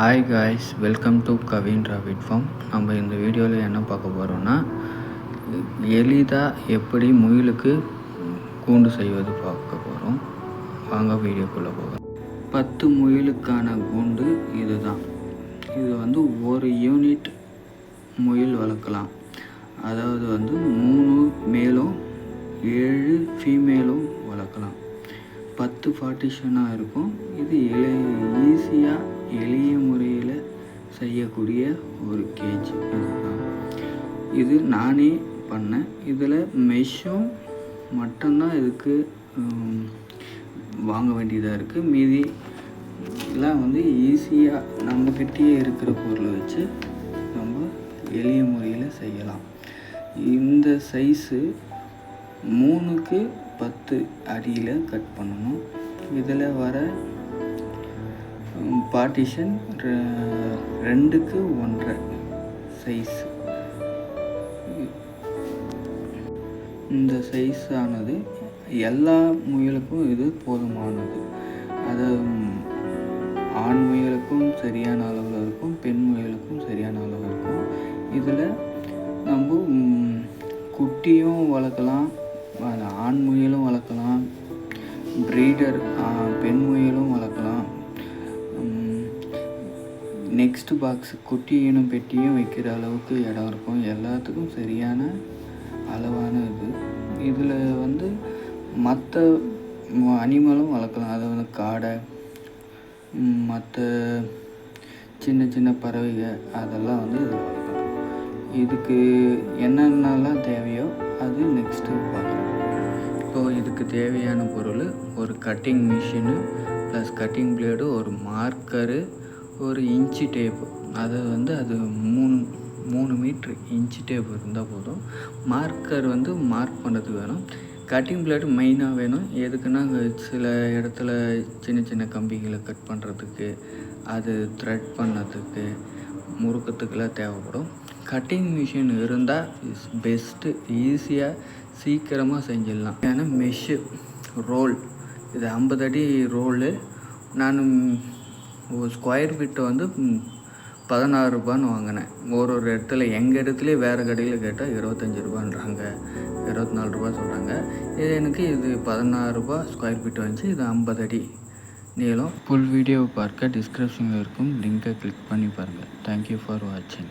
Hi guys, welcome to Kavin rapid form. நம்ம இந்த வீடியோவில் என்ன பார்க்க போகிறோன்னா, எளிதாக எப்படி முயலுக்கு கூண்டு செய்வது பார்க்க போகிறோம். வாங்க வீடியோக்குள்ளே போகிறோம். 10 முயலுக்கான கூண்டு இது தான். இது ஒரு யூனிட் முயல் வளர்க்கலாம். அதாவது 3 மேலும் 7 ஃபீமேலும் வளர்க்கலாம். 10 பார்ட்டிஷனாக இருக்கும். இது ஈஸியாக எளிய முறையில் செய்யக்கூடிய ஒரு கேஜ். இது நானே பண்ணேன். இதில் மெஷ்ஷும் மட்டும்தான் இதுக்கு வாங்க வேண்டியதாக இருக்குது. மீதி எல்லாம் ஈஸியாக நம்மக்கிட்டேயே இருக்கிற பொருளை வச்சு நம்ம எளிய முறையில் செய்யலாம். இந்த சைஸு 3க்கு 10 அடியில் கட் பண்ணணும். இதில் வர பார்ட்டிஷன் 2க்கு 1.5 சைஸ். இந்த சைஸ் ஆனது எல்லா முயலுக்கும் இது போதுமானது. அது ஆண் முயலுக்கும் சரியான அளவில் இருக்கும், பெண் முயலுக்கும் சரியான அளவு இருக்கும். இதில் நம்ம குட்டியும் வளர்க்கலாம், ஆண் முயலும் வளர்க்கலாம், ப்ரீடர் பெண் முயலும் வளர்க்கலாம். நெக்ஸ்ட் பாக்ஸ் குட்டியும் பெட்டியும் வைக்கிற அளவுக்கு இடம் இருக்கும். எல்லாத்துக்கும் சரியான அளவான இது. இதில் மற்ற அனிமலும் வளர்க்கலாம். அதாவது காடை, மற்ற சின்ன சின்ன பறவைகள் அதெல்லாம் இதில் வளர்க்கலாம். இதுக்கு என்னென்னலாம் தேவையோ அது நெக்ஸ்ட்டு பார்க்கலாம். இப்போது இதுக்கு தேவையான பொருள் ஒரு cutting machine plus cutting blade, ஒரு மார்க்கரு, ஒரு இன்ச்சு டேப்பு. அது 3 மீட்ரு இன்ச்சு டேப் இருந்தால் போதும். மார்க்கர் மார்க் பண்ணுறதுக்கு வேணும். கட்டிங் பிளேடு மெயினாக வேணும். எதுக்குன்னா சில இடத்துல சின்ன சின்ன கம்பிகளை கட் பண்ணுறதுக்கு, அது த்ரெட் பண்ணதுக்கு, முறுக்கத்துக்கெல்லாம் தேவைப்படும். கட்டிங் மிஷின் இருந்தால் இஸ் பெஸ்ட்டு. ஈஸியாக சீக்கிரமாக செஞ்சிடலாம். ஏன்னா மெஷ்ஷு ரோல், இது 50 அடி ரோலு. நான் ஒரு ஸ்கொயர் ஃபீட்டு 16 ரூபான்னு வாங்கினேன். ஒரு இடத்துல எங்கள் இடத்துலையே வேறு கடையில் கேட்டால் 25 ரூபான்றாங்க, 24 ரூபா சொல்கிறாங்க. இது 16 ரூபா ஸ்கொயர் ஃபீட் வந்துச்சு. இது 50 அடி நீளம். ஃபுல் வீடியோவை பார்க்க டிஸ்கிரிப்ஷனில் இருக்கும் லிங்கை கிளிக் பண்ணி பாருங்கள். தேங்க்யூ ஃபார் வாட்சிங்.